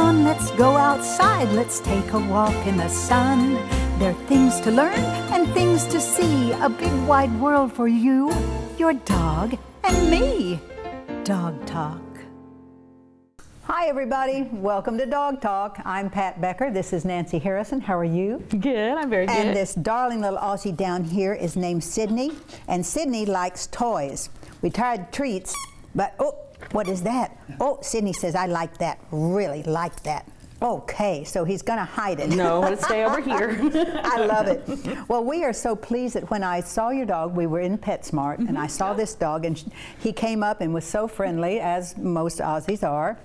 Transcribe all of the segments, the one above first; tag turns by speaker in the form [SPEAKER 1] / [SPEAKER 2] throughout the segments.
[SPEAKER 1] on, let's go outside. Let's take a walk in the sun. There are things to learn and things to see. A big wide world for you, your dog, and me. Dog Talk. Hi everybody, welcome to Dog Talk. I'm Pat Becker, this is Nancy Harrison. How are you?
[SPEAKER 2] Good, I'm very good.
[SPEAKER 1] And this darling little Aussie down here is named Sydney, and Sydney likes toys. We tried treats, but oh, what is that? Oh, Sydney says, I like that, really like that. Okay, so he's gonna hide it.
[SPEAKER 2] No, let's stay over here.
[SPEAKER 1] I love it. Well, we are so pleased that when I saw your dog, we were in PetSmart, and I saw this dog, and he came up and was so friendly, as most Aussies are.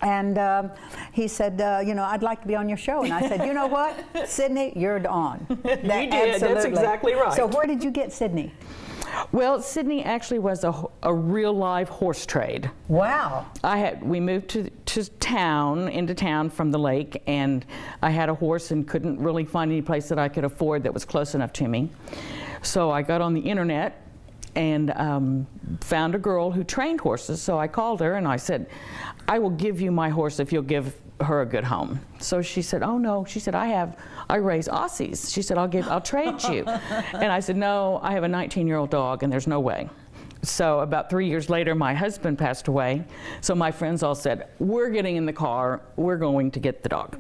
[SPEAKER 1] And he said, you know, I'd like to be on your show. And I said, you know what, Sydney, you're on.
[SPEAKER 2] You did, absolutely. That's exactly right.
[SPEAKER 1] So where did you get Sydney?
[SPEAKER 2] Well, Sydney actually was a real live horse trade.
[SPEAKER 1] Wow.
[SPEAKER 2] We moved into town from the lake, and I had a horse and couldn't really find any place that I could afford that was close enough to me. So I got on the internet and found a girl who trained horses. So I called her and I said, I will give you my horse if you'll give her a good home. So she said, oh no, she said, I raise Aussies. She said, I'll trade you. And I said, no, I have a 19-year-old dog and there's no way. So about 3 years later, my husband passed away. So my friends all said, we're getting in the car, we're going to get the dog.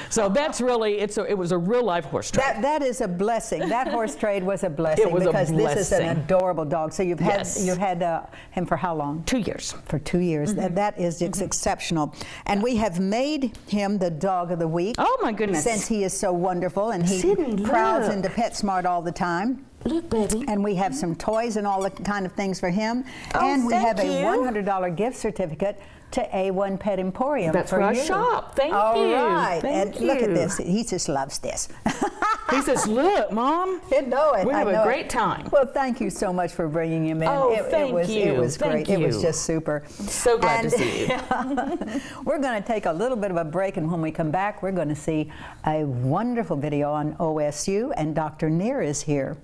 [SPEAKER 2] So that's really, it was a real live horse trade.
[SPEAKER 1] That is a blessing. That horse trade was a blessing.
[SPEAKER 2] It was
[SPEAKER 1] because
[SPEAKER 2] a
[SPEAKER 1] this is an
[SPEAKER 2] blessing.
[SPEAKER 1] adorable dog. So you've had,
[SPEAKER 2] Yes.
[SPEAKER 1] you've had him for how long?
[SPEAKER 2] 2 years.
[SPEAKER 1] For 2 years. That is exceptional. And we have made him the dog of the week.
[SPEAKER 2] Oh my goodness.
[SPEAKER 1] Since he is so wonderful and he
[SPEAKER 2] Sydney,
[SPEAKER 1] prowls
[SPEAKER 2] look.
[SPEAKER 1] into PetSmart all the time.
[SPEAKER 2] Look, baby.
[SPEAKER 1] And we have some toys and all the kind of things for him.
[SPEAKER 2] Oh,
[SPEAKER 1] and we have
[SPEAKER 2] thank
[SPEAKER 1] a
[SPEAKER 2] you.
[SPEAKER 1] $100 gift certificate to A1 Pet Emporium.
[SPEAKER 2] That's
[SPEAKER 1] for
[SPEAKER 2] where I
[SPEAKER 1] you.
[SPEAKER 2] shop. Thank
[SPEAKER 1] all
[SPEAKER 2] you.
[SPEAKER 1] Right.
[SPEAKER 2] Thank
[SPEAKER 1] and look at
[SPEAKER 2] you.
[SPEAKER 1] this. He just loves this.
[SPEAKER 2] He says, look, Mom.
[SPEAKER 1] I know it.
[SPEAKER 2] We have
[SPEAKER 1] I know
[SPEAKER 2] a great time.
[SPEAKER 1] Well, thank you so much for bringing him in.
[SPEAKER 2] Oh,
[SPEAKER 1] it
[SPEAKER 2] thank
[SPEAKER 1] was,
[SPEAKER 2] you.
[SPEAKER 1] It was
[SPEAKER 2] Thank
[SPEAKER 1] great. It was
[SPEAKER 2] you.
[SPEAKER 1] just super.
[SPEAKER 2] So glad to see you.
[SPEAKER 1] We're going to take a little bit of a break, and when we come back, we're going to see a wonderful video on OSU, and Dr. Neer is here.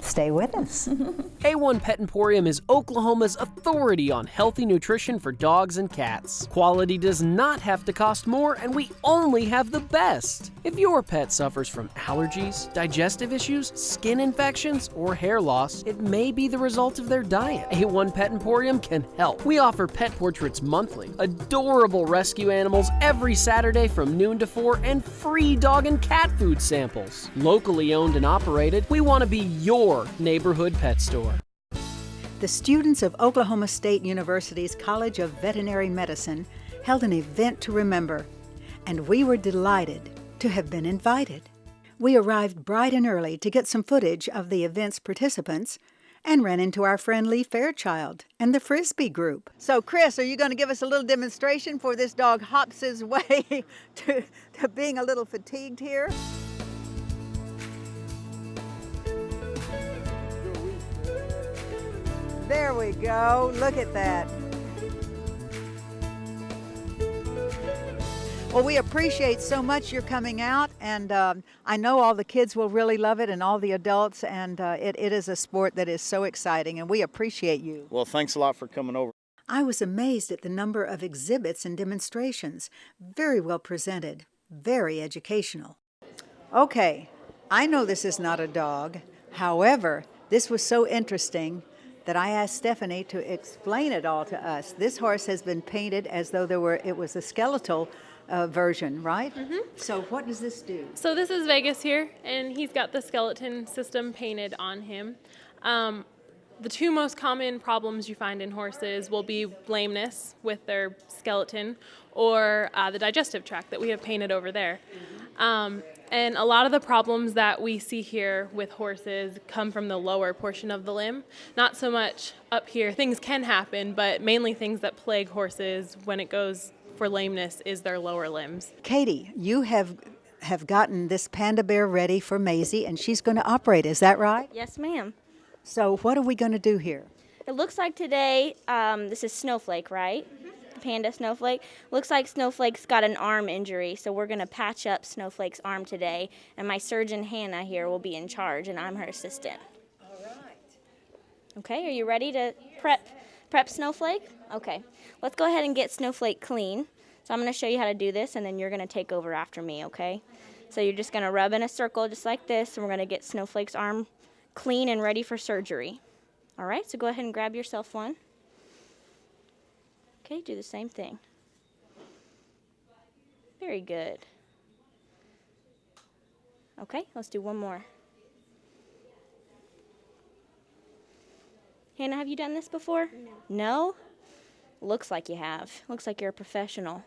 [SPEAKER 1] Stay with us.
[SPEAKER 3] A1 Pet Emporium is Oklahoma's authority on healthy nutrition for dogs and cats. Quality does not have to cost more, and we only have the best. If your pet suffers from allergies, digestive issues, skin infections, or hair loss, it may be the result of their diet. A1 Pet Emporium can help. We offer pet portraits monthly, adorable rescue animals every Saturday from noon to 4, and free dog and cat food samples. Locally owned and operated, we want to be your neighborhood pet store.
[SPEAKER 1] The students of Oklahoma State University's College of Veterinary Medicine held an event to remember, and we were delighted to have been invited. We arrived bright and early to get some footage of the event's participants and ran into our friend Lee Fairchild and the Frisbee group. So Chris, are you going to give us a little demonstration for this dog hops his way to being a little fatigued here? There we go. Look at that. Well, we appreciate so much your coming out, and I know all the kids will really love it and all the adults, and it is a sport that is so exciting, and we appreciate you.
[SPEAKER 4] Well, thanks a lot for coming over.
[SPEAKER 1] I was amazed at the number of exhibits and demonstrations. Very well presented, very educational. Okay, I know this is not a dog. However, this was so interesting that I asked Stephanie to explain it all to us. This horse has been painted as though it was a skeletal version, right? Mm-hmm. So what does this do?
[SPEAKER 5] So this is Vegas here, and he's got the skeleton system painted on him. The two most common problems you find in horses will be lameness with their skeleton or the digestive tract that we have painted over there. Mm-hmm. And a lot of the problems that we see here with horses come from the lower portion of the limb. Not so much up here. Things can happen, but mainly things that plague horses when it goes for lameness is their lower limbs.
[SPEAKER 1] Katie, you have gotten this panda bear ready for Maisie, and she's going to operate. Is that right?
[SPEAKER 6] Yes, ma'am.
[SPEAKER 1] So what are we going to do here?
[SPEAKER 6] It looks like today, this is Snowflake, right? Panda Snowflake. Looks like Snowflake's got an arm injury, so we're going to patch up Snowflake's arm today, and my surgeon Hannah here will be in charge, and I'm her assistant.
[SPEAKER 1] All right.
[SPEAKER 6] Okay, are you ready to prep Snowflake? Okay, let's go ahead and get Snowflake clean. So I'm going to show you how to do this, and then you're going to take over after me, okay? So you're just going to rub in a circle just like this, and we're going to get Snowflake's arm clean and ready for surgery. All right, so go ahead and grab yourself one. Okay, do the same thing. Very good. Okay, let's do one more. Hannah, have you done this before? No. No? Looks like you have. Looks like you're a professional.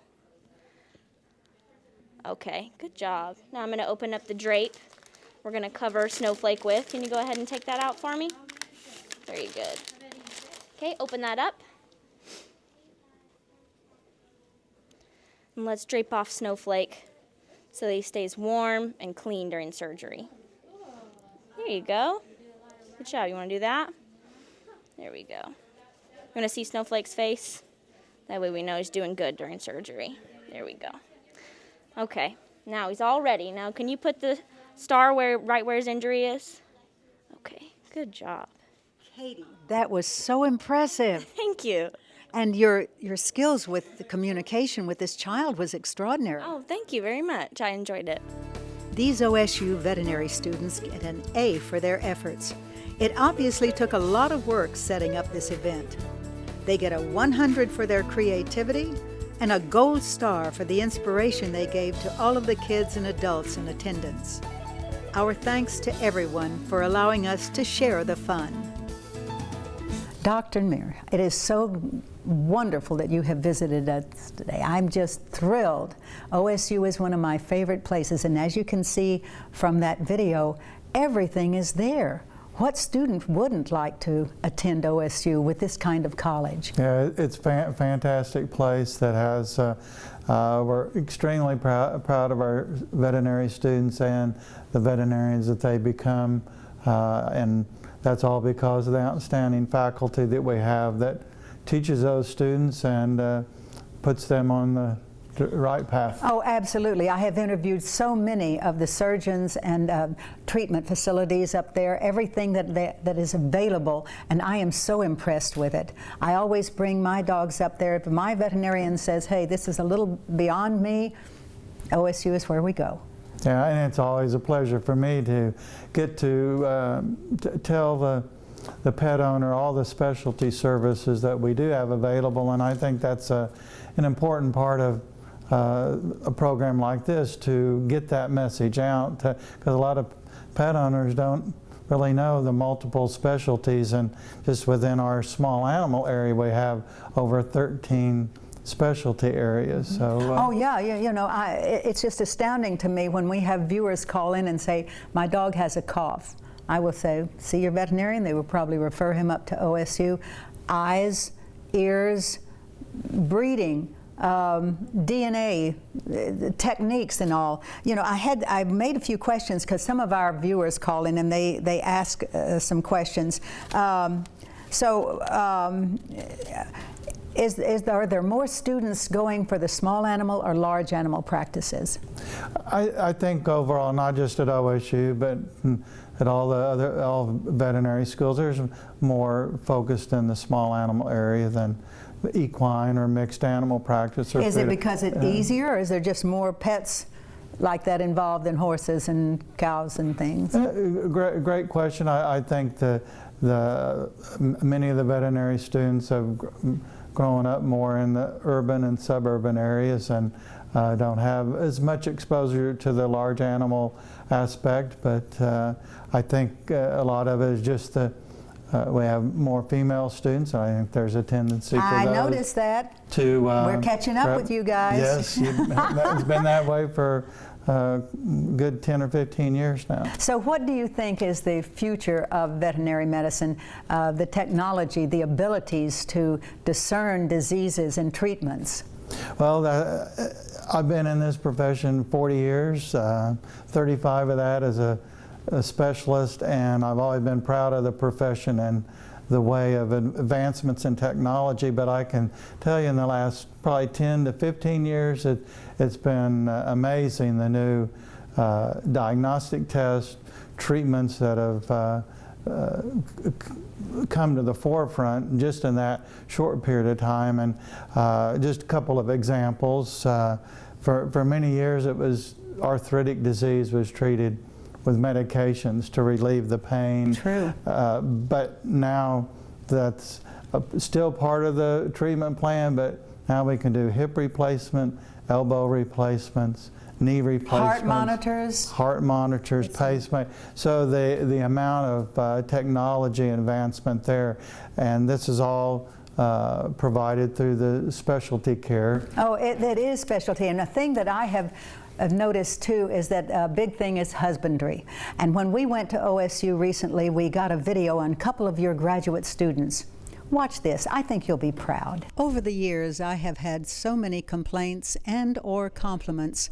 [SPEAKER 6] Okay, good job. Now I'm going to open up the drape we're going to cover Snowflake with. Can you go ahead and take that out for me? Very good. Okay, open that up. And let's drape off Snowflake so that he stays warm and clean during surgery. There you go. Good job. You want to do that? There we go. You want to see Snowflake's face? That way we know he's doing good during surgery. There we go. Okay, now he's all ready. Now can you put the star right where his injury is? Okay, good job.
[SPEAKER 1] Katie, that was so impressive.
[SPEAKER 6] Thank you.
[SPEAKER 1] And your skills with the communication with this child was extraordinary.
[SPEAKER 6] Oh, thank you very much. I enjoyed it.
[SPEAKER 1] These OSU veterinary students get an A for their efforts. It obviously took a lot of work setting up this event. They get a 100 for their creativity and a gold star for the inspiration they gave to all of the kids and adults in attendance. Our thanks to everyone for allowing us to share the fun. Dr. Mir, it is so wonderful that you have visited us today. I'm just thrilled. OSU is one of my favorite places, and as you can see from that video, everything is there. What student wouldn't like to attend OSU with this kind of college?
[SPEAKER 4] Yeah, it's a fantastic place that has, we're extremely proud of our veterinary students and the veterinarians that they become, and that's all because of the outstanding faculty that we have that teaches those students and puts them on the right path.
[SPEAKER 1] Oh, absolutely. I have interviewed so many of the surgeons and treatment facilities up there, everything that is available, and I am so impressed with it. I always bring my dogs up there. If my veterinarian says, hey, this is a little beyond me, OSU is where we go.
[SPEAKER 4] Yeah, and it's always a pleasure for me to get to tell the pet owner all the specialty services that we do have available, and I think that's an important part of a program like this, to get that message out, because a lot of pet owners don't really know the multiple specialties, and just within our small animal area we have over 13 specialty areas. So
[SPEAKER 1] oh yeah, you know, it's just astounding to me when we have viewers call in and say, my dog has a cough. I will say, see your veterinarian. They will probably refer him up to OSU. Eyes, ears, breeding, DNA, techniques and all. You know, I made a few questions because some of our viewers call in and they ask some questions. Are there more students going for the small animal or large animal practices?
[SPEAKER 4] I think overall, not just at OSU, but at all veterinary schools, there's more focused in the small animal area than equine or mixed animal practice.
[SPEAKER 1] Is it because it's easier, or is there just more pets like that involved than horses and cows and things?
[SPEAKER 4] Great question. I think many of the veterinary students have grown up more in the urban and suburban areas and don't have as much exposure to the large animal aspect, but I think a lot of it is just we have more female students. I think there's a tendency for
[SPEAKER 1] I
[SPEAKER 4] those
[SPEAKER 1] noticed that.
[SPEAKER 4] We're
[SPEAKER 1] catching up with you guys.
[SPEAKER 4] Yes, it's been that way for good 10 or 15 years now.
[SPEAKER 1] So what do you think is the future of veterinary medicine, the technology, the abilities to discern diseases and treatments?
[SPEAKER 4] Well, I've been in this profession 40 years, 35 of that as a specialist, and I've always been proud of the profession and the way of advancements in technology, but I can tell you in the last probably 10 to 15 years it's been amazing, the new diagnostic tests, treatments that have come to the forefront just in that short period of time. And just a couple of examples. For many years, it was arthritic disease was treated with medications to relieve the pain.
[SPEAKER 1] True.
[SPEAKER 4] But now that's still part of the treatment plan, but now we can do hip replacement, elbow replacements, knee replacements. Heart monitors, pacemaker. So the amount of technology advancement there, and this is all provided through the specialty care.
[SPEAKER 1] Oh, that is specialty. And the thing that I have noticed too is that a big thing is husbandry. And when we went to OSU recently, we got a video on a couple of your graduate students. Watch this. I think you'll be proud. Over the years, I have had so many complaints and or compliments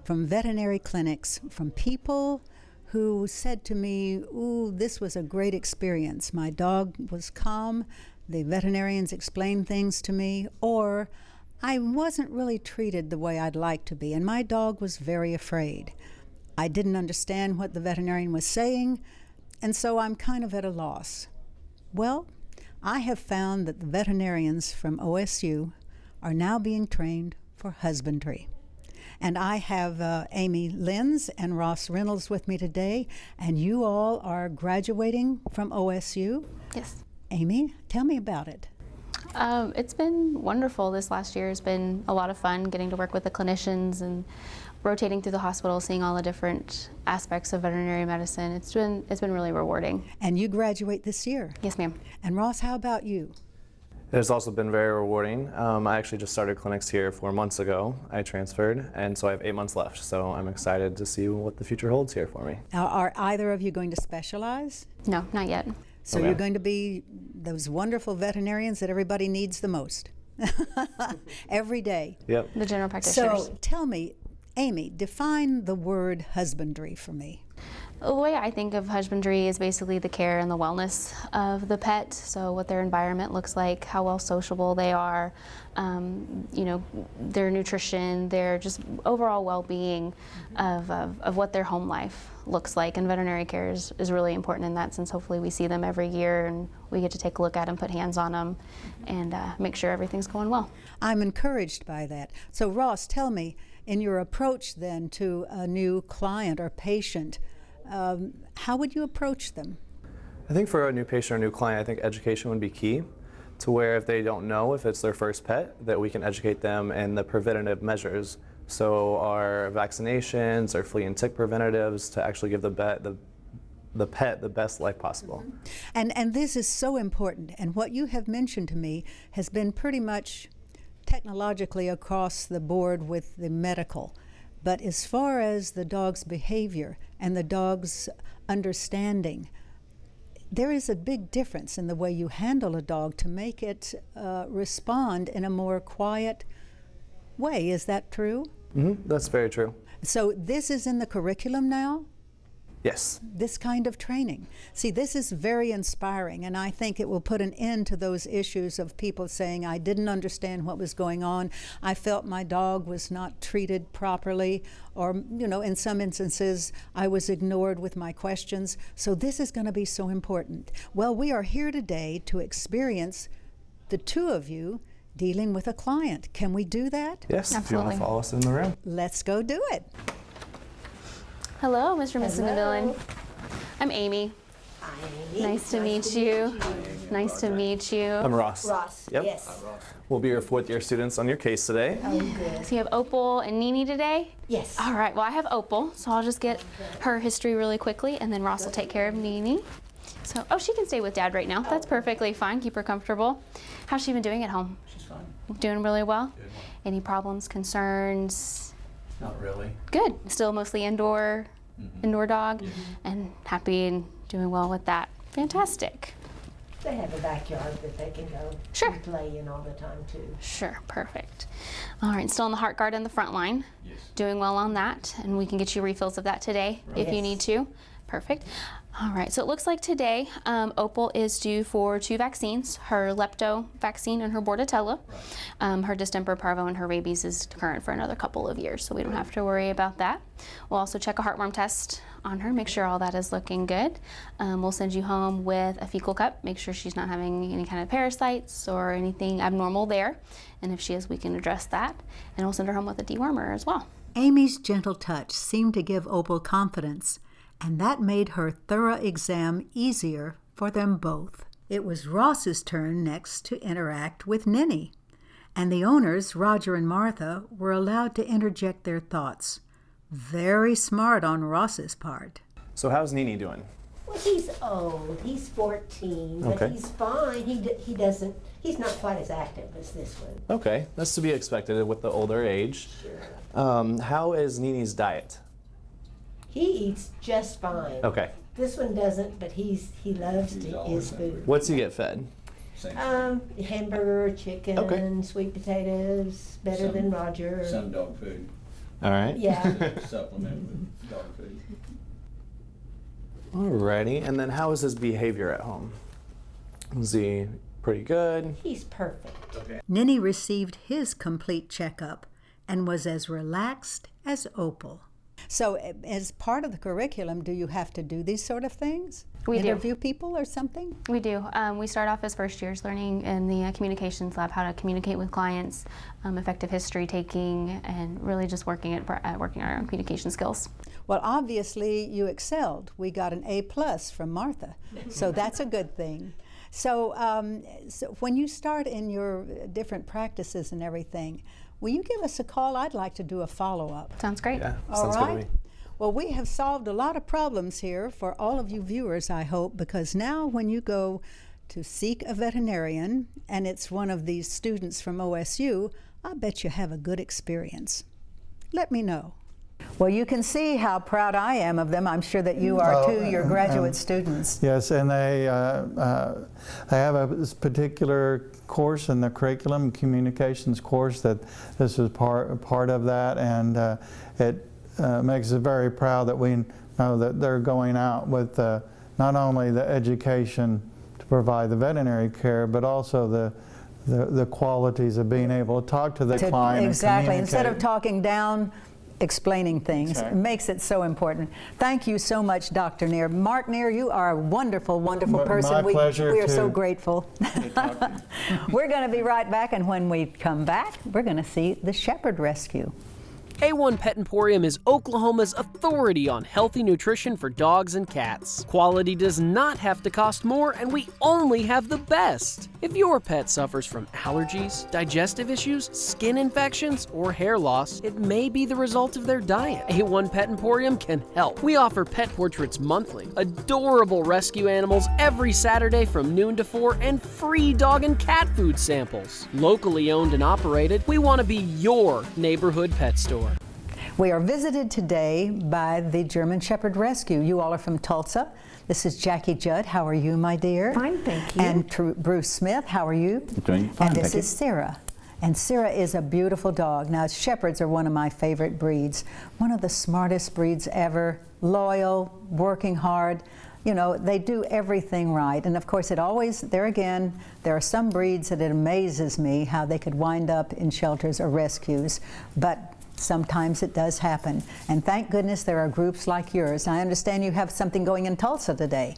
[SPEAKER 1] from veterinary clinics, from people who said to me, ooh, this was a great experience. My dog was calm, the veterinarians explained things to me, or I wasn't really treated the way I'd like to be, and my dog was very afraid. I didn't understand what the veterinarian was saying, and so I'm kind of at a loss. Well, I have found that the veterinarians from OSU are now being trained for husbandry. And I have Amy Lenz and Ross Reynolds with me today, and you all are graduating from OSU.
[SPEAKER 7] Yes.
[SPEAKER 1] Amy, tell me about it.
[SPEAKER 7] It's been wonderful. This last year has been a lot of fun getting to work with the clinicians and rotating through the hospital, seeing all the different aspects of veterinary medicine. It's been really rewarding.
[SPEAKER 1] And you graduate this year.
[SPEAKER 7] Yes, ma'am.
[SPEAKER 1] And Ross, how about you?
[SPEAKER 8] It has also been very rewarding. I actually just started clinics here 4 months ago. I transferred, and so I have 8 months left. So I'm excited to see what the future holds here for me.
[SPEAKER 1] Now, are either of you going to specialize?
[SPEAKER 7] No, not yet.
[SPEAKER 1] So you're going to be those wonderful veterinarians that everybody needs the most every day.
[SPEAKER 8] Yep.
[SPEAKER 7] The general practitioners.
[SPEAKER 1] So tell me, Amy, define the word husbandry for me.
[SPEAKER 7] The way I think of husbandry is basically the care and the wellness of the pet. So what their environment looks like, how well sociable they are, their nutrition, their just overall well-being of what their home life looks like. And veterinary care is really important in that, since hopefully we see them every year and we get to take a look at them, put hands on them, and make sure everything's going well.
[SPEAKER 1] I'm encouraged by that. So Ross, tell me, in your approach then to a new client or patient, how would you approach them?
[SPEAKER 8] I think for a new patient or new client, I think education would be key, to where if they don't know if it's their first pet, that we can educate them in the preventative measures. So our vaccinations, our flea and tick preventatives, to actually give the pet the best life possible.
[SPEAKER 1] And this is so important. And what you have mentioned to me has been pretty much technologically across the board with the medical. But as far as the dog's behavior and the dog's understanding, there is a big difference in the way you handle a dog to make it respond in a more quiet way. Is that true?
[SPEAKER 8] Mm-hmm. That's very true.
[SPEAKER 1] So this is in the curriculum now?
[SPEAKER 8] Yes.
[SPEAKER 1] This kind of training. See, this is very inspiring, and I think it will put an end to those issues of people saying, I didn't understand what was going on. I felt my dog was not treated properly, or, in some instances, I was ignored with my questions. So this is going to be so important. Well, we are here today to experience the two of you dealing with a client. Can we do that?
[SPEAKER 8] Yes,
[SPEAKER 7] Absolutely.
[SPEAKER 8] if you want to follow us in the room.
[SPEAKER 1] Let's go do it.
[SPEAKER 7] Hello, Mr. and Mrs. McMillan. I'm Amy.
[SPEAKER 9] Hi, Amy.
[SPEAKER 7] Nice to meet you. Nice to meet you.
[SPEAKER 8] I'm Ross.
[SPEAKER 9] Ross,
[SPEAKER 8] Yep.
[SPEAKER 9] yes.
[SPEAKER 8] We'll be your fourth-year students on your case today.
[SPEAKER 9] Oh, good.
[SPEAKER 7] So you have Opal and Nini today?
[SPEAKER 9] Yes.
[SPEAKER 7] All right, well, I have Opal, so I'll just get her history really quickly, and then Ross will take care of Nini. So, she can stay with Dad right now. That's perfectly fine. Keep her comfortable. How's she been doing at home?
[SPEAKER 10] She's fine.
[SPEAKER 7] Doing really well?
[SPEAKER 10] Good.
[SPEAKER 7] Any problems, concerns?
[SPEAKER 10] Not really.
[SPEAKER 7] Good. Still mostly indoor dog, and happy and doing well with that. Fantastic.
[SPEAKER 9] They have a backyard that they can go
[SPEAKER 7] Sure.
[SPEAKER 9] and play in all the time, too.
[SPEAKER 7] Sure, perfect. All right, still on the heart guard in the front line.
[SPEAKER 10] Yes.
[SPEAKER 7] Doing well on that, and we can get you refills of that today if you
[SPEAKER 9] Yes.
[SPEAKER 7] need to. Perfect. All right, so it looks like today Opal is due for 2 vaccines, her lepto vaccine and her bordetella. Her distemper parvo and her rabies is current for another couple of years, so we don't have to worry about that. We'll also check a heartworm test on her, make sure all that is looking good. We'll send you home with a fecal cup, make sure she's not having any kind of parasites or anything abnormal there. And if she is, we can address that. And we'll send her home with a dewormer as well.
[SPEAKER 1] Amy's gentle touch seemed to give Opal confidence, and that made her thorough exam easier for them both. It was Ross's turn next to interact with Ninny, and the owners, Roger and Martha, were allowed to interject their thoughts. Very smart on Ross's part.
[SPEAKER 8] So how's Nini doing?
[SPEAKER 9] Well, he's old. He's 14, but
[SPEAKER 8] Okay.
[SPEAKER 9] he's fine. He's not quite as active as this one.
[SPEAKER 8] Okay, that's to be expected with the older age. How is Nini's diet?
[SPEAKER 9] He eats just fine.
[SPEAKER 8] Okay.
[SPEAKER 9] This one doesn't, but he loves his food.
[SPEAKER 8] What's he get fed?
[SPEAKER 9] Hamburger, chicken,
[SPEAKER 8] Okay.
[SPEAKER 9] sweet potatoes, better than Roger.
[SPEAKER 10] Some dog food.
[SPEAKER 8] All right.
[SPEAKER 9] Yeah.
[SPEAKER 10] Supplement with dog food.
[SPEAKER 8] Alrighty, and then how is his behavior at home? Is he pretty good?
[SPEAKER 9] He's perfect.
[SPEAKER 10] Okay.
[SPEAKER 1] Ninny received his complete checkup and was as relaxed as Opal. So as part of the curriculum, do you have to do these sort of things?
[SPEAKER 7] We do.
[SPEAKER 1] Interview people or something?
[SPEAKER 7] We do. We start off as first years learning in the communications lab how to communicate with clients, effective history taking, and really just working at working on our own communication skills.
[SPEAKER 1] Well, obviously you excelled. We got an A+ from Martha, so that's a good thing. So, so when you start in your different practices and everything, will you give us a call? I'd like to do a follow-up.
[SPEAKER 7] Sounds great.
[SPEAKER 8] Yeah,
[SPEAKER 1] All
[SPEAKER 8] sounds good to
[SPEAKER 1] right.
[SPEAKER 8] me.
[SPEAKER 1] Well, we have solved a lot of problems here for all of you viewers, I hope, because now when you go to seek a veterinarian and it's one of these students from OSU, I bet you have a good experience. Let me know. Well, you can see how proud I am of them. I'm sure that you are too, your graduate students.
[SPEAKER 4] Yes, and they have a particular course in the curriculum, communications course, that this is part of that, and it makes us very proud that we know that they're going out with not only the education to provide the veterinary care, but also the qualities of being able to talk to the client.
[SPEAKER 1] Exactly.
[SPEAKER 4] And
[SPEAKER 1] Instead of
[SPEAKER 4] communicate.
[SPEAKER 1] talking down, explaining things.
[SPEAKER 4] Right.
[SPEAKER 1] It makes it so important. Thank you so much, Dr. Neer. Mark Neer, you are a wonderful, wonderful person.
[SPEAKER 4] My pleasure.
[SPEAKER 1] We are so
[SPEAKER 4] to
[SPEAKER 1] grateful. We're going to be right back, and when we come back, we're going to see the Shepherd Rescue.
[SPEAKER 3] A1 Pet Emporium is Oklahoma's authority on healthy nutrition for dogs and cats. Quality does not have to cost more, and we only have the best. If your pet suffers from allergies, digestive issues, skin infections, or hair loss, it may be the result of their diet. A1 Pet Emporium can help. We offer pet portraits monthly, adorable rescue animals every Saturday from noon to 4, and free dog and cat food samples. Locally owned and operated, we want to be your neighborhood pet store.
[SPEAKER 1] We are visited today by the German Shepherd Rescue. You all are from Tulsa. This is Jackie Judd. How are you, my dear?
[SPEAKER 11] Fine, thank you.
[SPEAKER 1] And Bruce Smith. How are you?
[SPEAKER 11] Doing fine,
[SPEAKER 1] And this
[SPEAKER 11] thank
[SPEAKER 1] is Sarah. And Sarah is a beautiful dog. Now, Shepherds are one of my favorite breeds. One of the smartest breeds ever. Loyal, working hard. You know, they do everything right. And of course, it always, there again, there are some breeds that it amazes me how they could wind up in shelters or rescues. But sometimes it does happen. And thank goodness there are groups like yours. I understand you have something going in Tulsa today.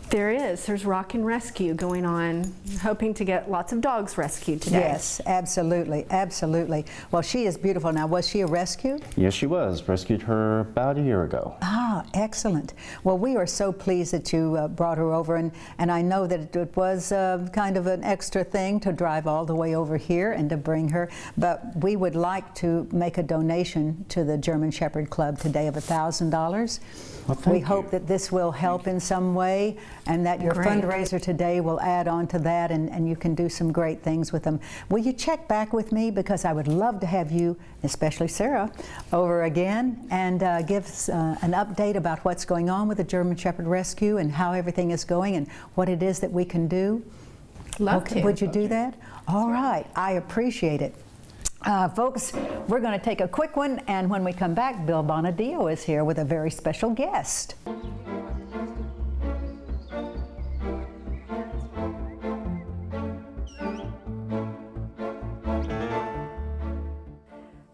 [SPEAKER 11] There is. There's Rock and Rescue going on, hoping to get lots of dogs rescued today.
[SPEAKER 1] Yes, absolutely, absolutely. Well, she is beautiful. Now, was she a rescue?
[SPEAKER 12] Yes, she was. Rescued her about a year ago.
[SPEAKER 1] Ah, excellent. Well, we are so pleased that you brought her over, and I know that it was kind of an extra thing to drive all the way over here and to bring her, but we would like to make a donation to the German Shepherd Club today of $1,000.
[SPEAKER 12] Well,
[SPEAKER 1] we hope that this will help in some way, and that your
[SPEAKER 11] Great.
[SPEAKER 1] fundraiser today will add on to that, and you can do some great things with them. Will you check back with me, because I would love to have you, especially Sarah, over again and give us an update about what's going on with the German Shepherd Rescue and how everything is going and what it is that we can do.
[SPEAKER 11] Love to.
[SPEAKER 1] Would you do that? All right, I appreciate it. Folks, we're going to take a quick one, and when we come back, Bill Bonadio is here with a very special guest.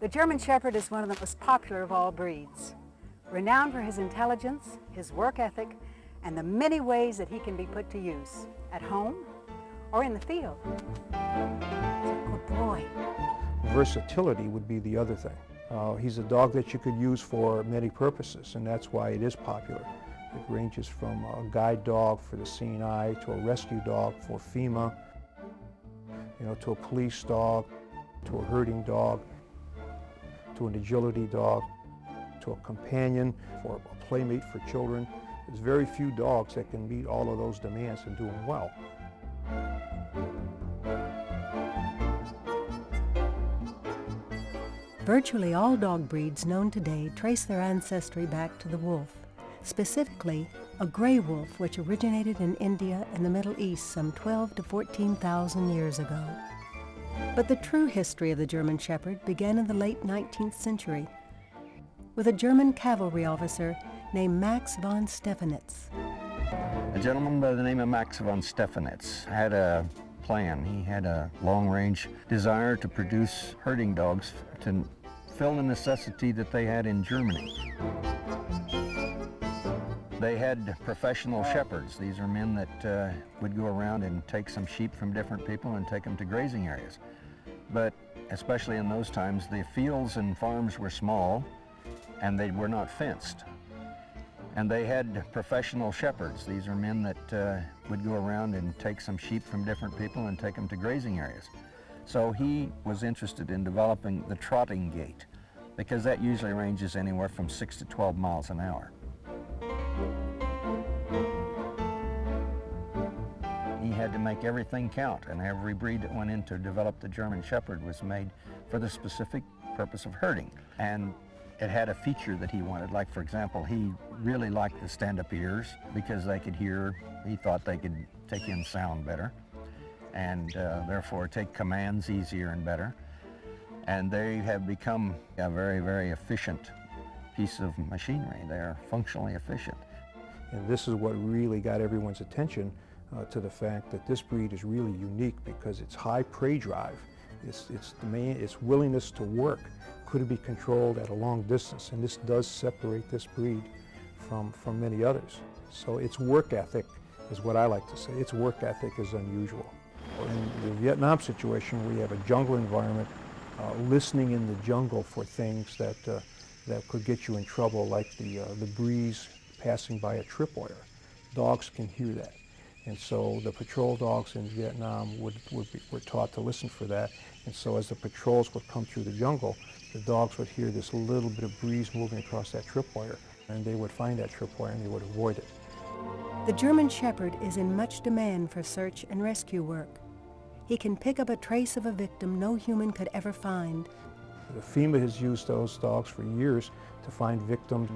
[SPEAKER 1] The German Shepherd is one of the most popular of all breeds. Renowned for his intelligence, his work ethic, and the many ways that he can be put to use, at home or in the field. He's a good boy.
[SPEAKER 13] Versatility would be the other thing. He's a dog that you could use for many purposes, and that's why it is popular. It ranges from a guide dog for the seeing eye to a rescue dog for FEMA, to a police dog, to a herding dog, to an agility dog, to a companion, for a playmate for children. There's very few dogs that can meet all of those demands and do them well.
[SPEAKER 9] Virtually all dog breeds known today trace their ancestry back to the wolf, specifically a gray wolf which originated in India and the Middle East some 12 to 14,000 years ago. But the true history of the German Shepherd began in the late 19th century with a German cavalry officer named Max von Stephanitz.
[SPEAKER 14] A gentleman by the name of Max von Stephanitz had a plan. He had a long-range desire to produce herding dogs to fill the necessity that they had in Germany. They had professional shepherds. These are men that would go around and take some sheep from different people and take them to grazing areas. But especially in those times, the fields and farms were small and they were not fenced. And they had professional shepherds. These are men that would go around and take some sheep from different people and take them to grazing areas. So he was interested in developing the trotting gait, because that usually ranges anywhere from 6 to 12 miles an hour. He had to make everything count, and every breed that went in to develop the German Shepherd was made for the specific purpose of herding. And it had a feature that he wanted. Like, for example, he really liked the stand-up ears because they could hear, he thought they could take in sound better, and therefore take commands easier and better. And they have become a very, very efficient piece of machinery. They are functionally efficient.
[SPEAKER 13] And this is what really got everyone's attention to the fact that this breed is really unique because its high prey drive, its willingness to work could be controlled at a long distance, and this does separate this breed from many others. So its work ethic is what I like to say. Its work ethic is unusual. In the Vietnam situation, we have a jungle environment, listening in the jungle for things that could get you in trouble, like the breeze passing by a tripwire. Dogs can hear that. And so the patrol dogs in Vietnam were taught to listen for that. And so as the patrols would come through the jungle, the dogs would hear this little bit of breeze moving across that tripwire, and they would find that tripwire and they would avoid it.
[SPEAKER 9] The German Shepherd is in much demand for search and rescue work. He can pick up a trace of a victim no human could ever find.
[SPEAKER 13] The FEMA has used those dogs for years to find victims.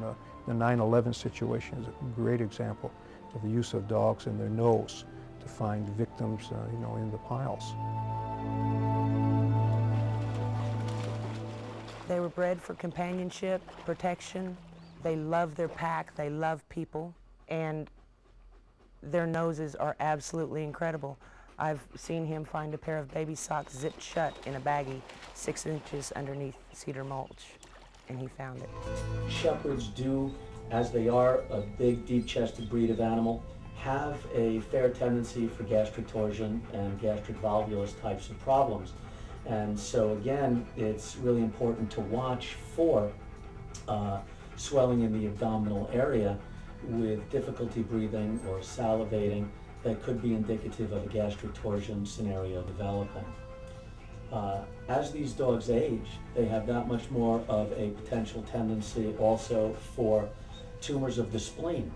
[SPEAKER 13] The 9/11 situation is a great example of the use of dogs in their nose to find victims, in the piles.
[SPEAKER 15] They were bred for companionship, protection. They love their pack, they love people, and their noses are absolutely incredible. I've seen him find a pair of baby socks zipped shut in a baggie 6 inches underneath cedar mulch, and he found it.
[SPEAKER 16] Shepherds do, as they are a big, deep-chested breed of animal, have a fair tendency for gastric torsion and gastric volvulus types of problems. And so again, it's really important to watch for swelling in the abdominal area with difficulty breathing or salivating that could be indicative of a gastric torsion scenario developing. As these dogs age, they have that much more of a potential tendency also for tumors of the spleen,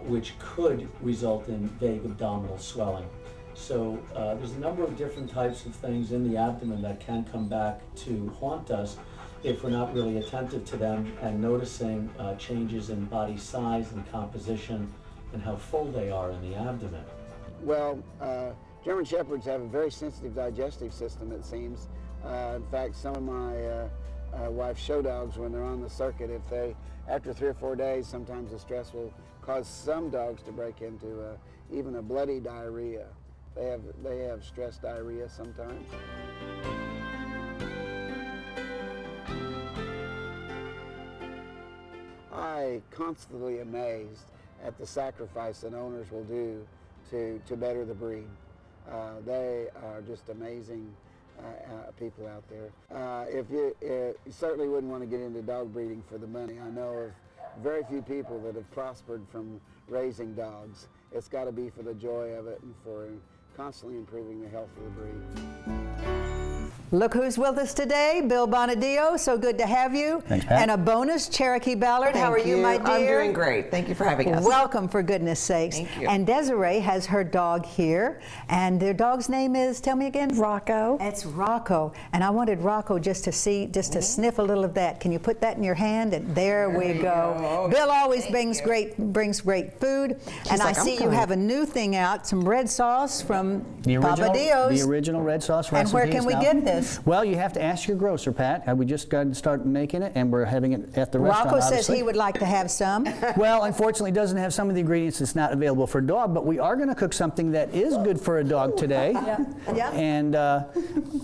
[SPEAKER 16] which could result in vague abdominal swelling. So there's a number of different types of things in the abdomen that can come back to haunt us if we're not really attentive to them and noticing changes in body size and composition and how full they are in the abdomen.
[SPEAKER 17] Well, German Shepherds have a very sensitive digestive system, it seems. In fact, some of my wife's show dogs, when they're on the circuit, after 3 or 4 days, sometimes the stress will cause some dogs to break into even a bloody diarrhea. They have stress diarrhea sometimes. constantly amazed at the sacrifice that owners will do to better the breed. They are just amazing people out there. You certainly wouldn't want to get into dog breeding for the money. I know of very few people that have prospered from raising dogs. It's got to be for the joy of it and for constantly improving the health of the breed.
[SPEAKER 1] Look who's with us today, Bill Bonadio. So good to have you.
[SPEAKER 18] Thanks, Pat.
[SPEAKER 1] And a bonus, Cherokee Ballard. How are you, my dear?
[SPEAKER 18] I'm doing great. Thank you for having us.
[SPEAKER 1] Welcome, for goodness sakes.
[SPEAKER 18] Thank you.
[SPEAKER 1] And Desiree has her dog here, and their dog's name is, tell me again?
[SPEAKER 19] Rocco.
[SPEAKER 1] It's Rocco. And I wanted Rocco just to sniff a little of that. Can you put that in your hand? And there we go. Bill always brings great food. And I see you have a new thing out, some red sauce from Papa Dio's.
[SPEAKER 18] The original red sauce recipe.
[SPEAKER 1] And where can we get this?
[SPEAKER 18] Well, you have to ask your grocer, Pat. We just got to start making it, and we're having it at the restaurant.
[SPEAKER 1] Rocco says
[SPEAKER 18] obviously.
[SPEAKER 1] he would like to have some.
[SPEAKER 18] Well, unfortunately, it doesn't have some of the ingredients that's not available for a dog, but we are going to cook something that is good for a dog today.
[SPEAKER 1] Yeah.
[SPEAKER 18] And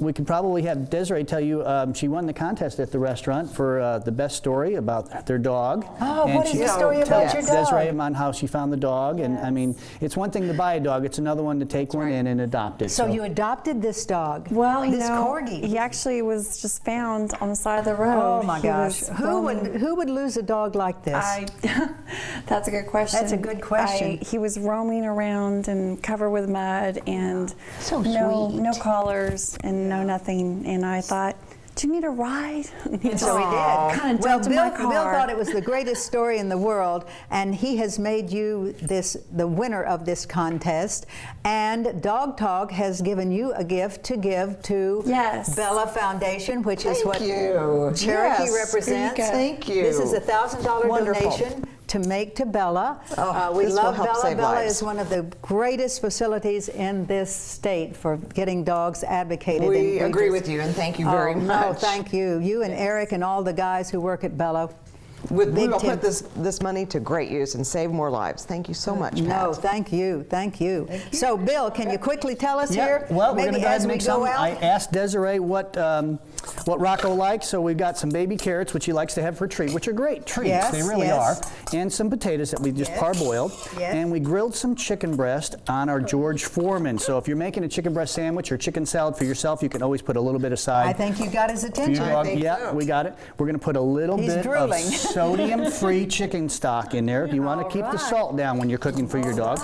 [SPEAKER 18] we could probably have Desiree tell you she won the contest at the restaurant for the best story about their dog.
[SPEAKER 1] Oh,
[SPEAKER 18] and
[SPEAKER 1] what is the story about your dog?
[SPEAKER 18] Desiree on how she found the dog, and I mean, it's one thing to buy a dog; it's another one to take one in and adopt it.
[SPEAKER 1] So you adopted this dog?
[SPEAKER 19] Well,
[SPEAKER 1] this corgi.
[SPEAKER 19] He actually was just found on the side of the road.
[SPEAKER 1] Oh my gosh! Who would lose a dog like this?
[SPEAKER 19] That's a good question.
[SPEAKER 1] That's a good question.
[SPEAKER 19] He was roaming around and covered with mud and no collars and no nothing. And I thought, do you need a ride?
[SPEAKER 1] So he did.
[SPEAKER 19] Kind of jumped in my car.
[SPEAKER 1] Bill thought it was the greatest story in the world, and he has made you the winner of this contest. And Dog Talk has given you a gift to give to Bella Foundation, which is what Cherokee represents.
[SPEAKER 18] Thank you.
[SPEAKER 1] This is a $1,000 donation to make to Bella. We love Bella. Bella is one of the greatest facilities in this state for getting dogs advocated.
[SPEAKER 18] We agree with you, and thank you very much.
[SPEAKER 1] Oh, thank you. You and Eric and all the guys who work at Bella.
[SPEAKER 18] We will put this money to great use and save more lives. Thank you so much, Pat.
[SPEAKER 1] No, thank you. So, Bill, can you quickly tell us here?
[SPEAKER 18] Well, we're going to go ahead and make some.
[SPEAKER 1] Out?
[SPEAKER 18] I asked Desiree what Rocco likes, so we've got some baby carrots, which he likes to have for a treat, which are great treats.
[SPEAKER 1] Yes,
[SPEAKER 18] they really are. And some potatoes that we just parboiled.
[SPEAKER 1] Yes.
[SPEAKER 18] And we grilled some chicken breast on our George Foreman. So if you're making a chicken breast sandwich or chicken salad for yourself, you can always put a little bit aside.
[SPEAKER 1] I think you got his attention.
[SPEAKER 18] We got it. We're going to put a little bit of sodium-free chicken stock in there. You want to keep the salt down when you're cooking for your dog.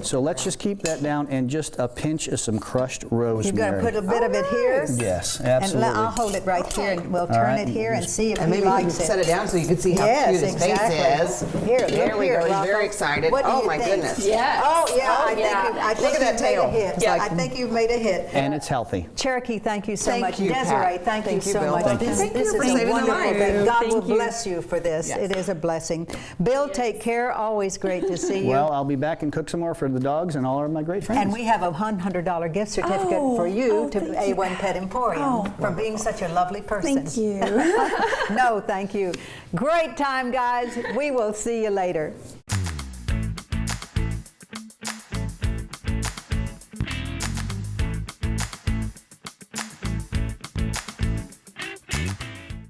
[SPEAKER 18] So let's just keep that down, and just a pinch of some crushed rosemary.
[SPEAKER 1] You're going to put a bit of it here?
[SPEAKER 18] Yes, absolutely.
[SPEAKER 1] And I'll hold it right here, and we'll turn it here and see if he likes it.
[SPEAKER 20] And maybe you can set it down so you can see how cute his face is.
[SPEAKER 1] Here,
[SPEAKER 20] there we go. He's
[SPEAKER 1] Rocco.
[SPEAKER 20] very excited.
[SPEAKER 1] What do
[SPEAKER 20] oh
[SPEAKER 1] you
[SPEAKER 20] my
[SPEAKER 1] think?
[SPEAKER 20] goodness.
[SPEAKER 1] Yes. I think
[SPEAKER 20] Look at that tail.
[SPEAKER 1] I think you've made a hit.
[SPEAKER 18] And it's healthy.
[SPEAKER 1] Cherokee, thank you so
[SPEAKER 20] Thank
[SPEAKER 1] much.
[SPEAKER 20] you,
[SPEAKER 1] Desiree,
[SPEAKER 20] Pat.
[SPEAKER 1] thank you so
[SPEAKER 20] Bill.
[SPEAKER 1] much. This is
[SPEAKER 20] for saving
[SPEAKER 1] wonderful
[SPEAKER 20] a life.
[SPEAKER 1] thing. God will
[SPEAKER 19] Thank you.
[SPEAKER 1] bless you for this.
[SPEAKER 20] Yes.
[SPEAKER 1] It is a blessing. Bill, take care. Always great to see you.
[SPEAKER 18] Well, I'll be back and cook some more for the dogs and all of my great friends.
[SPEAKER 1] And we have a $100 gift certificate for you to A1 Pet Emporium for being such a lovely person.
[SPEAKER 19] Thank you.
[SPEAKER 1] No, thank you. Great time, guys. We will see you later.